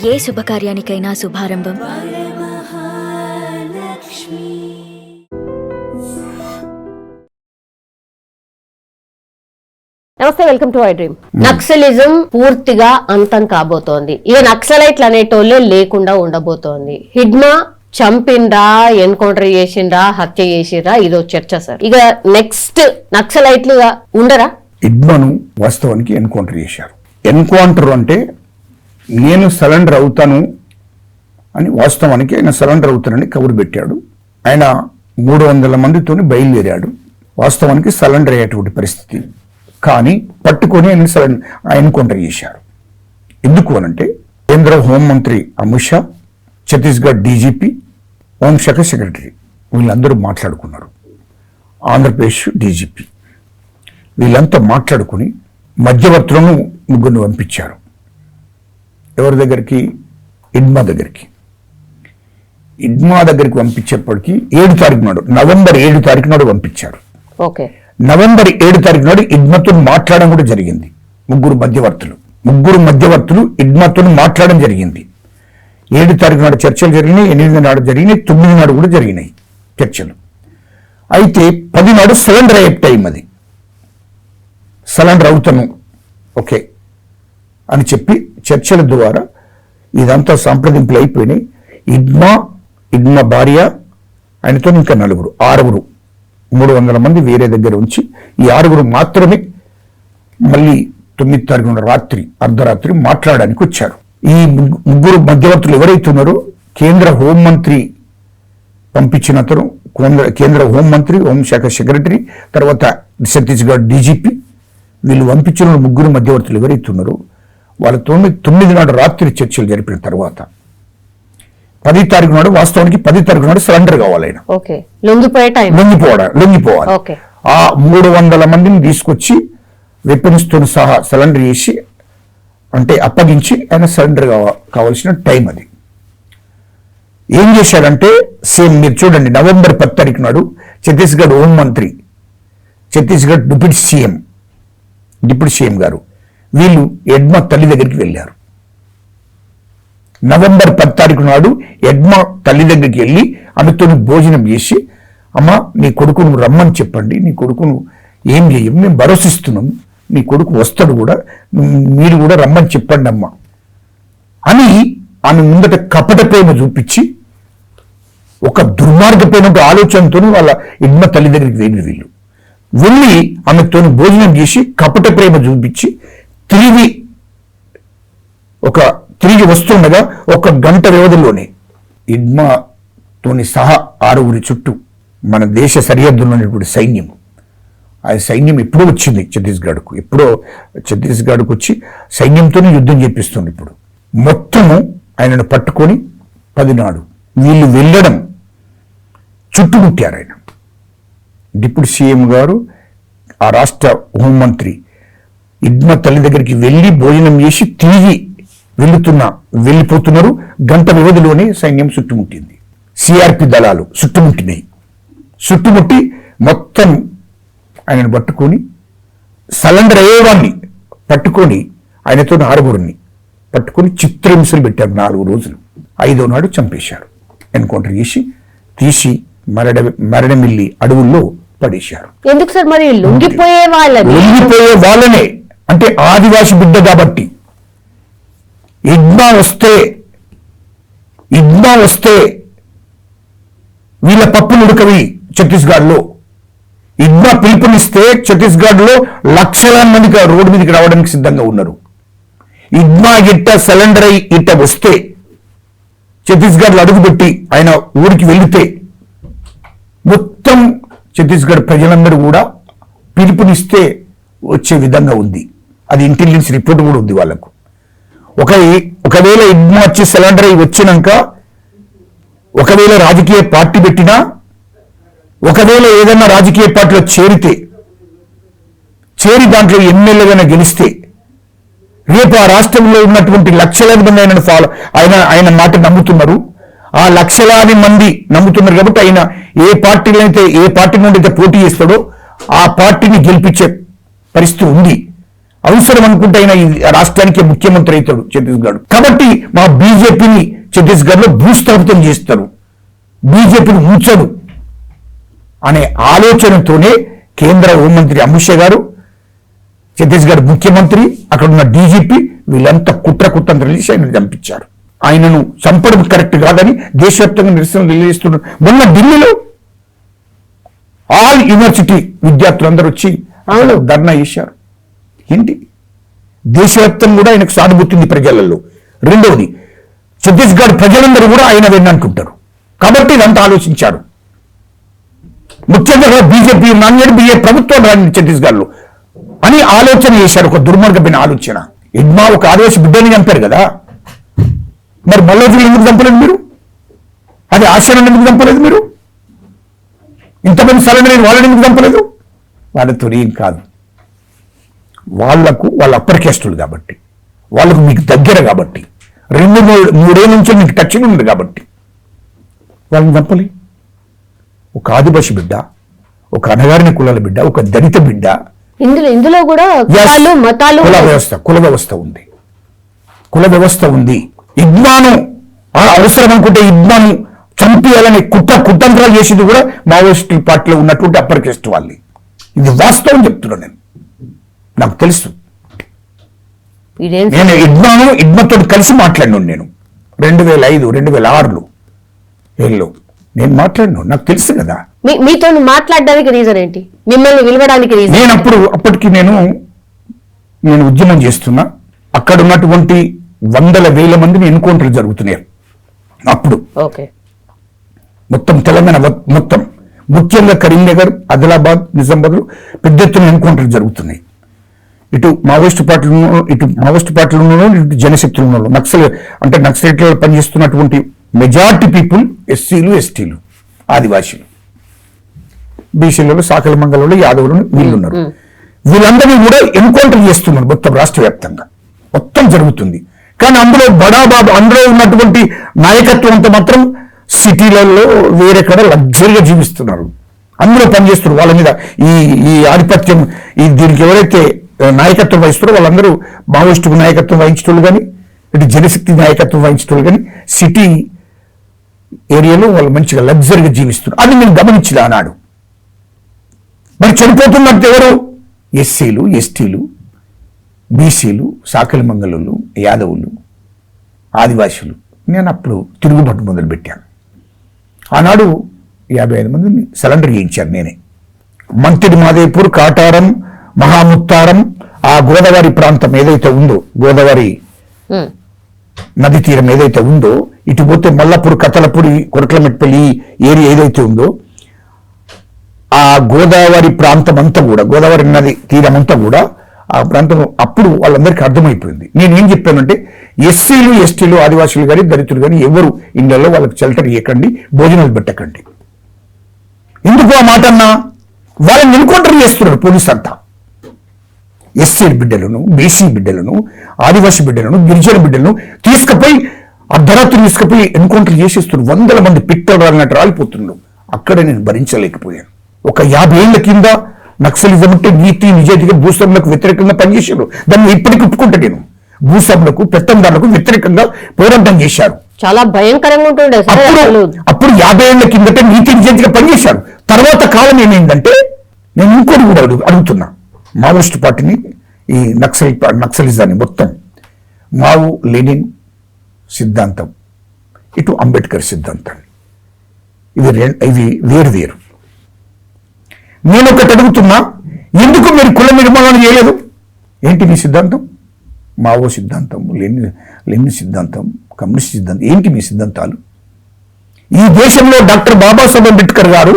ఏ శుభకార్యానికైనా శుభారంభం నమస్తే, welcome to I dream. Naxalism పూర్తిగా అంతం కాబోతోంది. ఇక నక్సలైట్లు అనేటోళ్ళే లేకుండా ఉండబోతోంది. హిడ్మా చంపిండ్రా, ఎన్కౌంటర్ చేసిండ్రా, హత్య చేసిండ్రా, ఇదో చర్చ సార్. ఇక నెక్స్ట్ నక్సలైట్లుగా ఉండరా? హిడ్మాను వాస్తవానికి ఎన్కౌంటర్ చేశారు. ఎన్కౌంటర్ అంటే నేను సరెండర్ అవుతాను అని, వాస్తవానికి ఆయన సరెండర్ అవుతానని కబురు పెట్టాడు. ఆయన 300 మందితో బయలుదేరాడు. వాస్తవానికి సరెండర్ అయ్యేటువంటి పరిస్థితి, కానీ పట్టుకొని ఆయన ఎన్కౌంటర్ చేశారు. ఎందుకు అనంటే కేంద్ర హోంమంత్రి అమిత్ షా, ఛత్తీస్గఢ్ డీజీపీ, హోంశాఖ సెక్రటరీ వీళ్ళందరూ మాట్లాడుకున్నారు. ఆంధ్రప్రదేశ్ డీజీపీ వీళ్ళంతా మాట్లాడుకుని మధ్యవర్తులను ముగ్గురిని పంపించారు. ఎవరి దగ్గరికి? హిడ్మా దగ్గరికి. హిడ్మా దగ్గరికి పంపించేప్పటికీ 7 తారీఖు నాడు, నవంబర్ 7 తారీఖు నాడు పంపించారు. నవంబర్ 7 తారీఖు నాడు హిడ్మాతో మాట్లాడడం కూడా జరిగింది. ముగ్గురు మధ్యవర్తులు హిడ్మాతో మాట్లాడడం జరిగింది. 7 తారీఖు నాడు చర్చలు జరిగినాయి, 8 నాడు జరిగినాయి, 9 నాడు కూడా జరిగినాయి చర్చలు. అయితే 10 నాడు సరెండర్ అయ్యే టైం, అది సరెండర్ అవుతాను ఓకే అని చెప్పి చర్చల ద్వారా ఇదంతా సంప్రదింపులు అయిపోయినాయి. హిడ్మా భార్య, ఆయనతో ఇంకా 6 300 మంది వేరే దగ్గర ఉంచి ఈ 6 మాత్రమే మళ్ళీ 9 తారీఖు రాత్రి అర్ధరాత్రి మాట్లాడడానికి వచ్చారు. ఈ ముగ్గురు మధ్యవర్తులు ఎవరైతే ఉన్నారో కేంద్ర హోంమంత్రి పంపించిన అతను, కేంద్ర హోంమంత్రి, హోంశాఖ సెక్రటరీ, తర్వాత ఛత్తీస్గఢ్ డీజీపీ, వీళ్ళు పంపించిన ముగ్గురు మధ్యవర్తులు ఎవరైతే ఉన్నారో వాళ్ళతో 9 నాడు రాత్రి చర్చలు జరిపిన తర్వాత 10 తారీఖు నాడు, వాస్తవానికి 10 తారీఖు నాడు సరెండర్ కావాలి. ఆయన లొంగిపోవాలి. ఆ 300 మందిని తీసుకొచ్చి వెపన్స్ తో సహా సరెండర్ చేసి, అంటే అప్పగించి ఆయన సరెండర్ కావాల్సిన టైం అది. ఏం చేశాడంటే సేమ్ మీరు చూడండి, నవంబర్ 10 తారీఖు నాడు ఛత్తీస్గఢ్ హోంమంత్రి, ఛత్తీస్గఢ్ డిప్యూటీ సీఎం గారు వీళ్ళు హిడ్మా తల్లి దగ్గరికి వెళ్ళారు. నవంబర్ 10 తారీఖు నాడు హిడ్మా తల్లి దగ్గరికి వెళ్ళి ఆమెతో భోజనం చేసి, అమ్మ నీ కొడుకును రమ్మని చెప్పండి, నీ కొడుకును ఏం చేయం, మేము భరోసిస్తున్నాం, నీ కొడుకు వస్తాడు కూడా, మీరు కూడా రమ్మని చెప్పండి అమ్మ అని ఆమె ముందట కపట ప్రేమ చూపించి, ఒక దుర్మార్గమైన ఆలోచనతో వాళ్ళ హిడ్మా తల్లి దగ్గరికి వీళ్ళు వెళ్ళి ఆమెతో భోజనం చేసి కపట ప్రేమ చూపించి తిరిగి వస్తుండగా 1 గంట వ్యవధిలోనే హిడ్మాతోని సహా 6 చుట్టూ మన దేశ సరిహద్దులో ఉన్నటువంటి సైన్యం, ఆ సైన్యం ఎప్పుడో వచ్చింది ఛత్తీస్గఢ్కు వచ్చి సైన్యంతోనే యుద్ధం చేపిస్తుంది. ఇప్పుడు మొత్తము ఆయనను పట్టుకొని 10 నాడు వీళ్ళు వెళ్ళడం చుట్టుముట్టారు. ఆయన డిప్యూటీ సీఎం గారు, ఆ రాష్ట్ర హోంమంత్రి హిడ్మా తల్లి దగ్గరికి వెళ్ళి భోజనం చేసి తిరిగి వెళ్ళిపోతున్నారు. గంట వ్యవధిలోనే సైన్యం చుట్టుముట్టింది. సిఆర్పి దళాలు చుట్టుముట్టి మొత్తం ఆయనను పట్టుకొని, సరెండర్ అయ్యేవాడిని పట్టుకొని, ఆయనతో 6 పట్టుకొని చిత్రహింసలు పెట్టారు 4 రోజులు. 5వ నాడు చంపేశారు. ఎన్కౌంటర్ చేసి తీసి మరణమిల్లి అడవుల్లో పడేశారు. ఎందుకు సార్ మరి? లొంగిపోయే వాళ్ళనే, అంటే ఆదివాసి బిడ్డ కాబట్టి. హిడ్మా వస్తే వీళ్ళ పప్పులు ఉడకవి. ఛత్తీస్గఢ్లో హిడ్మా పిలుపునిస్తే ఛత్తీస్గఢ్లో లక్షలాది మంది రోడ్డు మీదకి రావడానికి సిద్ధంగా ఉన్నారు. హిడ్మా సరెండర్ అయి వస్తే, ఛత్తీస్గఢ్లో అడుగుపెట్టి ఆయన ఊరికి వెళితే మొత్తం ఛత్తీస్గఢ్ ప్రజలందరూ కూడా పిలుపునిస్తే వచ్చే విధంగా ఉంది. అది ఇంటెలిజెన్స్ రిపోర్ట్ కూడా ఉంది వాళ్ళకు. ఒకవేళ హిడ్మా వచ్చి సరెండర్ అయి వచ్చినాక, ఒకవేళ రాజకీయ పార్టీ పెట్టినా, ఒకవేళ ఏదైనా రాజకీయ పార్టీలో చేరి దాంట్లో ఎమ్మెల్యేగా గెలిస్తే, రేపు ఆ రాష్ట్రంలో ఉన్నటువంటి లక్షలాది మంది ఆయన మాట నమ్ముతున్నారు. ఆ లక్షలాది మంది నమ్ముతున్నారు కాబట్టి ఆయన ఏ పార్టీ నుండి అయితే పోటీ చేస్తాడో ఆ పార్టీని గెలిపించే పరిస్థితి ఉంది. అవసరం అనుకుంటే ఆయన ఈ రాష్ట్రానికి ముఖ్యమంత్రి అవుతాడు ఛత్తీస్గఢ్. కాబట్టి మా బీజేపీని ఛత్తీస్గఢ్లో భూస్థాపితం చేస్తారు, బీజేపీని ఉంచడు అనే ఆలోచనతోనే కేంద్ర హోంమంత్రి అమిత్ షా గారు, ఛత్తీస్గఢ్ ముఖ్యమంత్రి, అక్కడ ఉన్న డీజీపీ వీళ్ళంతా కుట్రతంత్రం చేసి ఆయనను చంపించారు. ఆయనను చంపడం కరెక్ట్ కాదని దేశవ్యాప్తంగా నిరసనలు తెలియజేస్తున్నారు. మొన్న ఢిల్లీలో ఆల్ యూనివర్సిటీ విద్యార్థులందరూ వచ్చి ధర్నా చేశారు. ఏంటి దేశవ్యాప్తంగా కూడా ఆయనకు సానుభూతి ఉంది ప్రజలలో. రెండవది ఛత్తీస్గఢ్ ప్రజలందరూ కూడా ఆయన వెన్నంటుంటారు. కాబట్టి ఇదంతా ఆలోచించారు. ముఖ్యంగా బీజేపీ బిఏ ప్రభుత్వం రాని ఛత్తీస్గఢ్లో అని ఆలోచన చేశారు. ఒక దుర్మార్గమైన ఆలోచన. ఇడ్మా ఒక ఆదివాసి బిడ్డని చంపారు కదా, మరి మల్లోజులు ఎందుకు చంపలేదు మీరు? అది ఆశ్రమం ఎందుకు చంపలేదు మీరు? ఇంతమంది సరైన వాళ్ళని ఎందుకు చంపలేదు? వాళ్ళతో ఏం కాదు, వాళ్ళ అప్పర్ కేస్టులు కాబట్టి, వాళ్ళకు మీకు దగ్గర కాబట్టి, 2-3 నుంచి మీకు టచ్చింగ్ ఉంది కాబట్టి వాళ్ళని చంపలే. ఒక ఆదివాసి బిడ్డ, ఒక అనగారిన కులాల బిడ్డ, ఒక దళిత బిడ్డ, ఇందులో కూడా మతాలు కుల వ్యవస్థ ఉంది. ఇడ్మాను అవసరం అనుకుంటే ఇడ్మాను చంపేయాలని కుట్రంత్రాలు చేసేది కూడా మావోయిస్టు పార్టీలో ఉన్నటువంటి అప్పర్ కేస్ట్ వాళ్ళే. ఇది వాస్తవం చెప్తున్నాను నేను, నాకు తెలుసు. నేను ఇడ్మాతో కలిసి మాట్లాడినాను. నేను 2005, 2006లో నేను మాట్లాడినా, నాకు తెలుసు కదా. మీతో మాట్లాడడానికి రీజన్ ఏంటి? మిమ్మల్ని విలువడానికి రీజన్? నేను అప్పటికి నేను ఉద్యమం చేస్తున్నా. అక్కడ ఉన్నటువంటి 100,000 మందిని ఎన్కౌంటర్లు జరుగుతున్నాయి అప్పుడు. మొత్తం తెలంగాణ మొత్తం, ముఖ్యంగా కరీంనగర్, ఆదిలాబాద్, నిజామాబాద్ పెద్ద ఎత్తున ఎన్కౌంటర్లు జరుగుతున్నాయి. ఇటు మావోయిస్టు పార్టీలు, ఇటు జనశక్తులు, నక్సలైట్లలో పనిచేస్తున్నటువంటి మెజార్టీ పీపుల్ ఎస్సీలు, ఎస్టీలు, ఆదివాసీలు, బీసీలలో, సాకల మంగళంలో, యాదవులు వీళ్ళున్నారు. వీళ్ళందరినీ కూడా ఎన్కౌంటర్ చేస్తున్నారు మొత్తం రాష్ట్ర వ్యాప్తంగా. మొత్తం జరుగుతుంది. కానీ అందులో ఉన్నటువంటి నాయకత్వం అంతా మాత్రం సిటీలలో వేరెక్కడ లగ్జరీగా జీవిస్తున్నారు. అందులో పనిచేస్తున్నారు. వాళ్ళ మీద ఈ ఆధిపత్యం, దీనికి ఎవరైతే నాయకత్వం వహిస్తారో వాళ్ళందరూ మావోయిస్టు నాయకత్వం వహించటోళ్ళు కానీ, ఇటు జనశక్తి నాయకత్వం వహించటోళ్ళు కానీ, సిటీ ఏరియాలో వాళ్ళు మంచిగా లగ్జరీగా జీవిస్తున్నారు. అది నేను గమనించిన ఆనాడు. మరి చనిపోతున్నట్టు ఎవరు? ఎస్సీలు, ఎస్టీలు, బీసీలు, సాకలి మంగళులు, యాదవులు, ఆదివాసులు. నేను అప్పుడు తిరుగుబాటు మొదలుపెట్టాను. ఆనాడు 55 మందిని సరెండర్ చేయించాను నేనే. మంత్రి మాదేపూర్, కాటారం, మహాముత్తారం, ఆ గోదావరి ప్రాంతం ఏదైతే ఉందో, గోదావరి నది తీరం ఏదైతే ఉందో, ఇటు పోతే మల్లపూర్, కతలపూడి, కొరట్లమెట్పల్లి ఏరియా ఏదైతే ఉందో, ఆ గోదావరి ప్రాంతం అంతా కూడా, గోదావరి నది తీరం అంతా కూడా ఆ ప్రాంతం అప్పుడు వాళ్ళందరికీ అర్థమైపోయింది. నేనేం చెప్పానంటే, ఎస్సీలు, ఎస్టీలు, ఆదివాసులు కానీ, దళితులు కానీ ఎవరు ఇళ్లలో వాళ్ళకి షెల్టర్ ఇవ్వకండి, భోజనాలు పెట్టకండి. ఎందుకు ఆ మాట అన్నా? వాళ్ళని ఎన్కౌంటర్ చేస్తున్నారు పోలీసు అంతా. ఎస్సీ బిడ్డలను, బీసీ బిడ్డలను, ఆదివాసీ బిడ్డలను, గిరిజన బిడ్డలను తీసుకుపోయి అర్ధరాత్రి తీసుకుపోయి ఎన్కౌంటర్ చేసేస్తున్నారు. 100 మంది పిట్టలు రాలినట్టు రాలిపోతున్నారు. అక్కడ నేను భరించలేకపోయాను. ఒక 50 ఏళ్ల కింద నక్సలిజం అంటే నీతి నిజాయితీగా భూస్వాములకు వ్యతిరేకంగా పనిచేశారు. దాన్ని ఇప్పటికి ఒప్పుకుంటా నేను. భూస్వాములకు, పెత్తందారులకు వ్యతిరేకంగా పోరాటం చేశారు. చాలా భయంకరంగా ఉంటుండే. అప్పుడు 50 ఏళ్ల కిందట నీతి నిజాయితీగా పనిచేశారు. తర్వాత కాలం ఏమైందంటే, నేను ఇంకోటి కూడా అడుగుతున్నా, మావోయిస్టు పార్టీని, ఈ నక్సలిజాన్ని మొత్తం మావు లెనిన్ సిద్ధాంతం, ఇటు అంబేద్కర్ సిద్ధాంతాన్ని, ఇవి వేరు. నేను ఒకటి అడుగుతున్నా, ఎందుకు మీరు కుల నిర్మాణం చేయలేదు? ఏంటి మీ సిద్ధాంతం? మావో సిద్ధాంతం, లెనిన్ సిద్ధాంతం, కమ్యూనిస్ట్ సిద్ధాంతం, ఏంటి మీ సిద్ధాంతాలు? ఈ దేశంలో డాక్టర్ బాబాసాహెబ్ అంబేద్కర్ గారు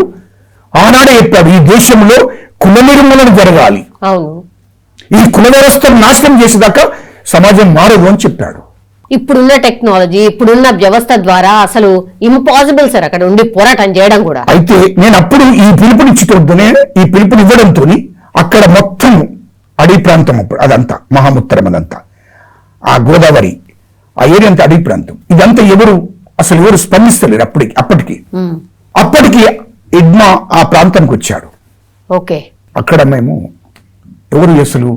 ఆనాడే చెప్పాడు, ఈ దేశంలో కుల నిర్మూలన జరగాలి, ఈ కుల వ్యవస్థను నాశనం చేసేదాకా సమాజం మారదు అని చెప్పాడు. ఇప్పుడున్న టెక్నాలజీ, ఇప్పుడున్న వ్యవస్థ ద్వారా అసలు ఇంపాసిబుల్ సార్ అక్కడ ఉండి పోరాటం చేయడం కూడా. అయితే నేను అప్పుడు ఈ పిలుపునిచ్చేటోనే, ఈ పిలుపునివ్వడంతో అక్కడ మొత్తం అడవి ప్రాంతం, అప్పుడు అదంతా మహాముత్తరం, అదంతా ఆ గోదావరి ఆ ఏరియా అంతా అడవి ప్రాంతం. ఇదంతా ఎవరు స్పందిస్తలేరు అప్పటికి ఇడ్మా ఆ ప్రాంతానికి వచ్చాడు. ఓకే, అక్కడ మేము ఎవరు అసలు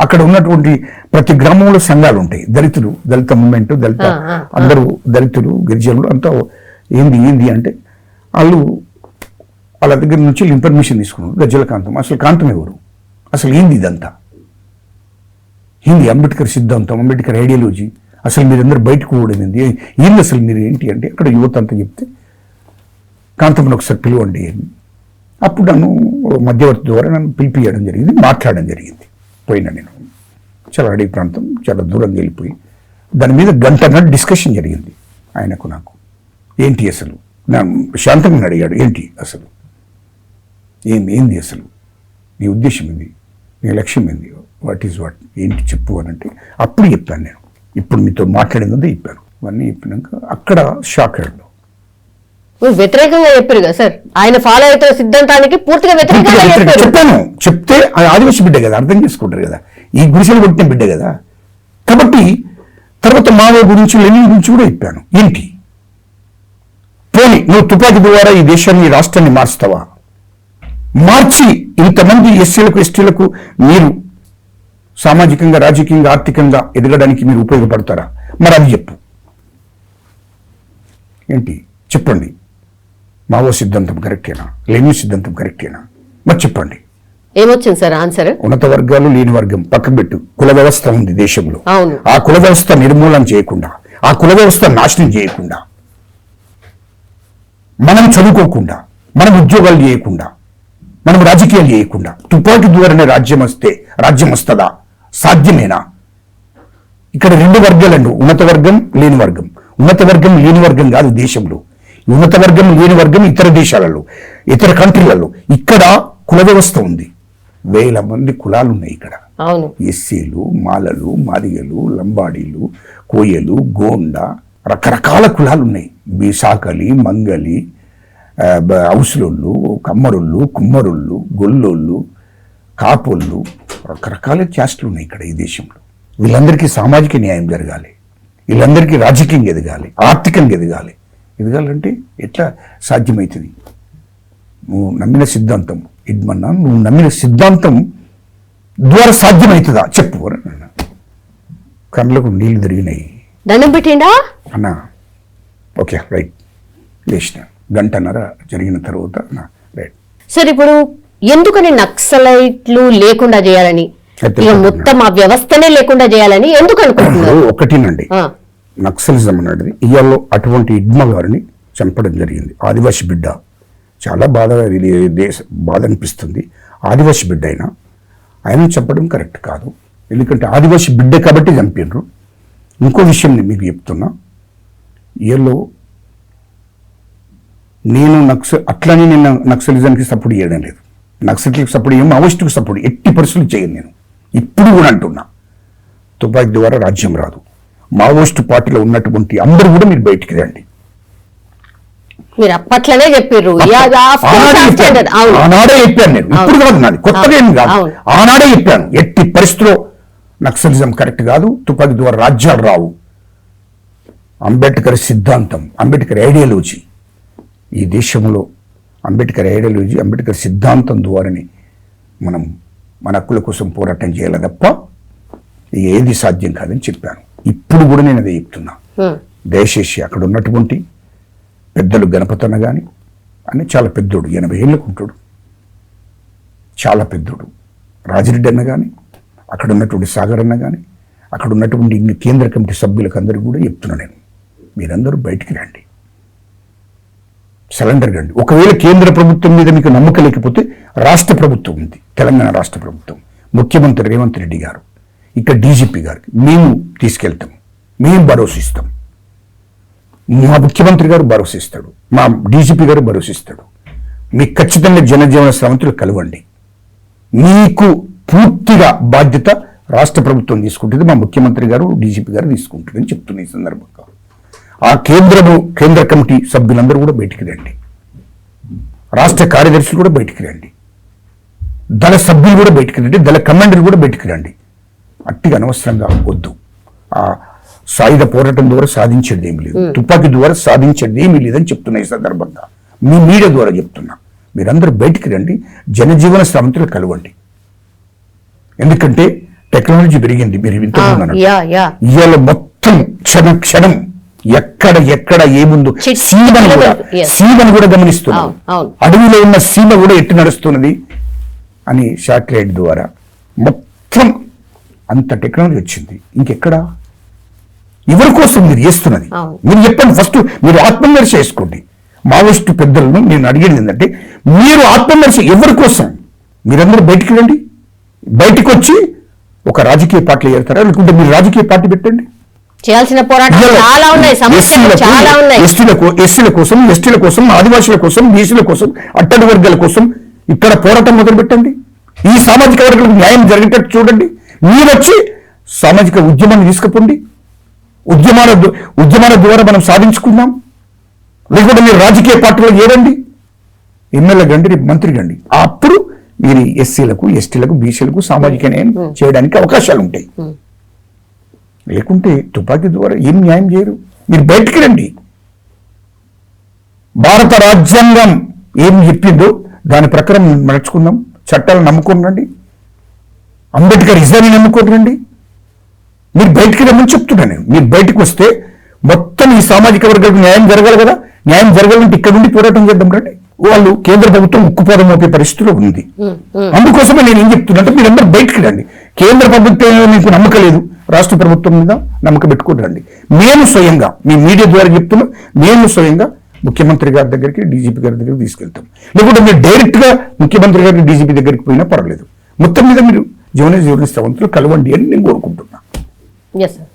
అక్కడ ఉన్నటువంటి ప్రతి గ్రామంలో సంఘాలు ఉంటాయి, దళిత మూమెంట్, అందరూ దళితులు, గిరిజనులు అంతా ఏంది అంటే వాళ్ళ దగ్గర నుంచి ఇన్ఫర్మేషన్ తీసుకున్నారు. గజ్జల కాంతం, అసలు కాంతం ఎవరు, అసలు ఏంది ఇదంతా, ఏంది అంబేద్కర్ సిద్ధాంతం, అంబేద్కర్ ఐడియాలజీ, అసలు మీరందరూ బయటకు పోవడం ఏంది అసలు మీరు ఏంటి అంటే అక్కడ యువత అంతా చెప్తే కాంతంను ఒకసారి పిలవండి అని. అప్పుడు నన్ను మధ్యవర్తి ద్వారా నన్ను పిలిపియడం జరిగింది, మాట్లాడడం జరిగింది. పోయినా నేను చాలా అడవి ప్రాంతం, చాలా దూరంగా వెళ్ళిపోయి దాని మీద గంట డిస్కషన్ జరిగింది ఆయనకు నాకు. ఏంటి అసలు శాంతంగా అడిగాడు, ఏంటి అసలు ఏంది అసలు నీ ఉద్దేశం ఏంది, నీ లక్ష్యం ఏంది, వాట్ ఏంటి చెప్పు అని అంటే అప్పుడు చెప్పాను నేను. ఇప్పుడు మీతో మాట్లాడిందే చెప్పాను. అవన్నీ చెప్పినాక అక్కడ షాక్ అయ్యాడు. వ్యతిరేకంగా చెప్పారు కదా సార్, ఆయన ఫాలో అవుతున్న సిద్ధాంతానికి పూర్తిగా వ్యతిరేకంగా చెప్పాను. చెప్తే ఆదివాసి బిడ్డ కదా, అర్థం చేసుకుంటారు కదా, ఈ గుడిసెలు కొట్టిన బిడ్డ కదా. కాబట్టి తర్వాత మావో గురించి, లెనిన్ గురించి కూడా చెప్పాను. ఏంటి పోనీ నువ్వు తుపాకీ ద్వారా ఈ దేశాన్ని, ఈ రాష్ట్రాన్ని మార్చుతావా? మార్చి ఇంతమంది ఎస్సీలకు, ఎస్టీలకు మీరు సామాజికంగా, రాజకీయంగా, ఆర్థికంగా ఎదగడానికి మీరు ఉపయోగపడతారా? మరి అది చెప్పు, ఏంటి చెప్పండి. మావో సిద్ధాంతం కరెక్టేనా, లెనిన్ సిద్ధాంతం కరెక్టేనా? మరి చెప్పండి. ఏమొచ్చింది సార్ ఆన్సర్? ఉన్నత వర్గాలు, లేని వర్గం పక్కన పెట్టు, కుల వ్యవస్థ ఉంది దేశంలో. అవును. ఆ కుల వ్యవస్థ నిర్మూలన చేయకుండా, ఆ కుల వ్యవస్థ నాశనం చేయకుండా, మనం చదువుకోకుండా, మనం ఉద్యోగాలు చేయకుండా, మనం రాజకీయాలు చేయకుండా తుపాకీ ద్వారానే రాజ్యం వస్తుందా? సాధ్యమేనా? ఇక్కడ రెండు వర్గాలండి, ఉన్నత వర్గం, లేని వర్గం. ఉన్నత వర్గం, లేని వర్గం కాదు దేశంలో. ఉన్నత వర్గం, లేని వర్గం ఇతర దేశాలలో, ఇతర కంట్రీలలో. ఇక్కడ కుల వ్యవస్థ ఉంది, 1000 మంది కులాలు ఉన్నాయి ఇక్కడ. ఎస్సీలు, మాలలు, మాదిగలు, లంబాడీలు, కోయలు, గోండ, రకరకాల కులాలు ఉన్నాయి. బీసాకలి, మంగలి, హౌసులోళ్ళు, కమ్మరుళ్ళు, కుమ్మరుళ్ళు, గొల్లోళ్ళు, కాపోళ్ళు, రకరకాల క్యాస్టులు ఉన్నాయి ఇక్కడ ఈ దేశంలో. వీళ్ళందరికీ సామాజిక న్యాయం జరగాలి, వీళ్ళందరికీ రాజకీయంగా ఎదగాలి, ఆర్థికంగా ఎదగాలి. ఎదగాలంటే ఎట్లా సాధ్యమవుతుంది? నువ్వు నమ్మిన సిద్ధాంతం ఇడ్మన్నా, నువ్వు నమ్మిన సిద్ధాంతం ద్వారా సాధ్యమవుతుందా చెప్పు. కళ్ళకు నీళ్లు తిరిగినాయి. దండం పెట్టిండా అన్నా? ఓకే రైట్, లేచిన గంటన్నర జరిగిన తర్వాత రైట్. సార్ ఇప్పుడు ఎందుకని నక్సలైట్లు లేకుండా చేయాలని, ఇక మొత్తం ఆ వ్యవస్థనే లేకుండా చేయాలని ఎందుకు అనుకుంటున్నారు? ఒకటినండి, నక్సలిజం అనేది ఇవాళ అటువంటి ఇడ్మ గారిని చంపడం జరిగింది. ఆదివాసి బిడ్డ, చాలా బాధ అనిపిస్తుంది. ఆదివాసి బిడ్డ అయినా ఆయన చంపడం కరెక్ట్ కాదు, ఎందుకంటే ఆదివాసి బిడ్డ కాబట్టి చంపినరు. ఇంకో విషయం మీకు చెప్తున్నా, ఇవాళ నేను అట్లని నేను నక్సలిజానికి సపోర్ట్ చేయడం లేదు, నక్సలికి సపోర్ట్ చేయను, మావోయిస్టుకు సపోర్ట్ ఎట్టి పరిస్థితులు చేయను. నేను ఇప్పుడు కూడా అంటున్నా, తుపాకీ ద్వారా రాజ్యం రాదు. మావోయిస్టు పార్టీలో ఉన్నటువంటి అందరూ కూడా మీరు బయటికి రండి. మీరు అప్పట్లోనే చెప్పారు, ఆనాడే చెప్పాను నేను, ఇప్పుడు కాదు, నాది కొత్తగా ఏం కాదు, ఆనాడే చెప్పాను. ఎట్టి పరిస్థితిలో నక్సలిజం కరెక్ట్ కాదు, తుపాకీ ద్వారా రాజ్యాలు రావు. అంబేద్కర్ సిద్ధాంతం, అంబేద్కర్ ఐడియాలజీ, ఈ దేశంలో అంబేద్కర్ ఐడియాలజీ, అంబేద్కర్ సిద్ధాంతం ద్వారానే మనం మన హక్కుల కోసం పోరాటం చేయాలి తప్ప ఏది సాధ్యం కాదని చెప్పాను. ఇప్పుడు కూడా నేను అదే చెప్తున్నా. దయచేసి అక్కడ ఉన్నటువంటి పెద్దలు, గణపతన్న కానీ అని చాలా పెద్దోడు, 80 ఏళ్ళకు ఉంటాడు, చాలా పెద్దోడు. రాజిరెడ్డి అన్న కానీ, అక్కడ ఉన్నటువంటి సాగర్ అన్న కానీ, అక్కడ ఉన్నటువంటి ఇన్ని కేంద్ర కమిటీ సభ్యులకు అందరికీ కూడా చెప్తున్నా నేను, మీరందరూ బయటికి రండి, సరెండర్ కండి. ఒకవేళ కేంద్ర ప్రభుత్వం మీద మీకు నమ్మకం లేకపోతే రాష్ట్ర ప్రభుత్వం ఉంది, తెలంగాణ రాష్ట్ర ప్రభుత్వం, ముఖ్యమంత్రి రేవంత్ రెడ్డి గారు, ఇక్కడ డీజీపీ గారికి మేము తీసుకెళ్తాం, మేము భరోసా ఇస్తాం. మా ముఖ్యమంత్రి గారు భరోసా ఇస్తాడు, మా డీజీపీ గారు భరోసా ఇస్తాడు. మీకు ఖచ్చితంగా జనజీవన శ్రమంతులు కలవండి. మీకు పూర్తిగా బాధ్యత రాష్ట్ర ప్రభుత్వం తీసుకుంటుంది, మా ముఖ్యమంత్రి గారు, డీజీపీ గారు తీసుకుంటుందని చెప్తున్న ఈ సందర్భంగా ఆ కేంద్ర కమిటీ సభ్యులందరూ కూడా బయటికి రండి, రాష్ట్ర కార్యదర్శులు కూడా బయటికి రండి, దళ సభ్యులు కూడా బయటికి రండి, దళ కమాండర్ కూడా బయటికి రండి. అట్టిగా అనవసరంగా వద్దు. ఆ సాయుధ పోరాటం ద్వారా సాధించేది ఏమి లేదు, తుపాకీ ద్వారా సాధించేది ఏమీ లేదని చెప్తున్నా ఈ సందర్భంగా. మీ మీడియా ద్వారా చెప్తున్నా, మీరందరూ బయటికి రండి, జనజీవన శ్రమంతులు కలవండి. ఎందుకంటే టెక్నాలజీ పెరిగింది, మీరు ఇంతకుముందు అన్నారు. యా యా ఇవాళ మొత్తం క్షణం క్షణం ఎక్కడ ఏముందో సీమను కూడా గమనిస్తున్నాం. అవును. అడవిలో ఉన్న సీమ కూడా ఎట్టు నడుస్తున్నది అని శాటిలైట్ ద్వారా మొత్తం అంత టెక్నాలజీ వచ్చింది. ఇంకెక్కడ ఎవరి కోసం మీరు చేస్తున్నది? అవును. మీరు చెప్పండి, ఫస్ట్ మీరు ఆత్మవిమర్శ చేసుకోండి. మావోయిస్టు పెద్దలను నేను అడిగేది ఏంటంటే, మీరు ఆత్మవిమర్శ ఎవరి కోసం? మీరందరూ బయటికి రండి, బయటికి వచ్చి ఒక రాజకీయ పార్టీలో చేరుతారా, లేకుంటే మీరు రాజకీయ పార్టీ పెట్టండి. చేయాల్సిన పోరాటాలు చాలా ఉన్నాయి, సమస్యలు చాలా ఉన్నాయి. ఎస్సీల కోసం, ఎస్టీల కోసం, ఆదివాసుల కోసం, బీసీల కోసం, అట్టడి వర్గాల కోసం ఇక్కడ పోరాటం మొదలు పెట్టండి. ఈ సామాజిక వర్గాలకు న్యాయం జరిగేటట్టు చూడండి. మీరు వచ్చి సామాజిక ఉద్యమాన్ని తీసుకుపోండి. ఉద్యమాల ద్వారా మనం సాధించుకుందాం. లేకుంటే మీరు రాజకీయ పార్టీలో చేరండి, ఎమ్మెల్యే గండి, రేపు మంత్రి గండి. అప్పుడు మీరు ఎస్సీలకు, ఎస్టీలకు, బీసీలకు సామాజిక న్యాయం చేయడానికి అవకాశాలు ఉంటాయి. లేకుంటే తుపాకీ ద్వారా ఏం న్యాయం చేయరు. మీరు బయటికి రండి. భారత రాజ్యాంగం ఏం చెప్పిందో దాని ప్రకారం నడుచుకుందాం. చట్టాలు నమ్ముకొని రండి. అంబేద్కర్ ఇజాన్ని నమ్ముకొని రండి. మీరు బయటికి రమ్మని చెప్తున్నాను. మీరు బయటకు వస్తే మొత్తం ఈ సామాజిక వర్గాలకు న్యాయం జరగాలి కదా. న్యాయం జరగాలంటే ఇక్కడ నుండి పోరాటం చేద్దాం రండి. వాళ్ళు కేంద్ర ప్రభుత్వం ఉక్కుపోదం మోపే పరిస్థితిలో ఉంది. అందుకోసమే నేను ఏం చెప్తున్నా అంటే, మీరందరూ బయటికి రండి. కేంద్ర ప్రభుత్వం మీకు నమ్మకం లేదు, రాష్ట్ర ప్రభుత్వం మీద నమ్మకం పెట్టుకుని రండి. మేము స్వయంగా మీ మీడియా ద్వారా చెప్తున్నాం, మేము స్వయంగా ముఖ్యమంత్రి గారి దగ్గరికి, డీజీపీ గారి దగ్గరికి తీసుకెళ్తాం. లేకుంటే మీరు డైరెక్ట్ గా ముఖ్యమంత్రి గారికి, డీజీపీ దగ్గరికి పోయినా పర్వాలేదు. మొత్తం మీద మీరు జీవనశ్రవంతులు కలవండి అని నేను కోరుకుంటున్నా. Yes sir,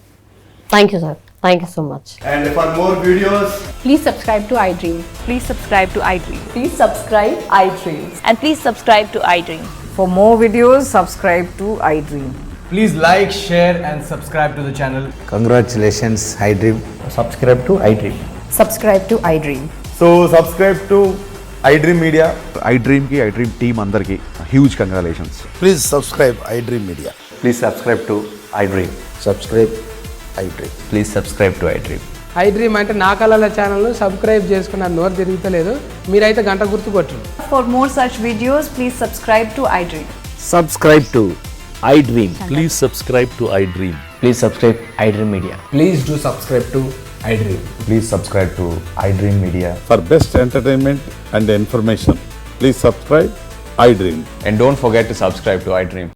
thank you sir, thank you so much. And for more videos, Please subscribe to iDream. Please subscribe to iDream. Please subscribe iDream. And please subscribe to iDream. For more videos, subscribe to iDream. please like, share and subscribe to the channel. Congratulations, iDream. Subscribe to iDream. Subscribe to iDream. So subscribe to iDream Media. iDream ki iDream team andarki huge congratulations. Please subscribe iDream Media. Please subscribe to iDream. Subscribe iDream. Please subscribe to iDream. iDream అంటే నా కళల ఛానల్ను subscribe చేసుకున్న నోరు తిరుగుతలేదు, మీరైతే గంట గుర్తు కొట్టండి. For more such videos, please subscribe to iDream. Subscribe to iDream. Please subscribe to iDream. Please subscribe iDream Media. Please do subscribe to iDream. Please subscribe to iDream Media. For best entertainment and information, please subscribe iDream. And don't forget to subscribe to iDream.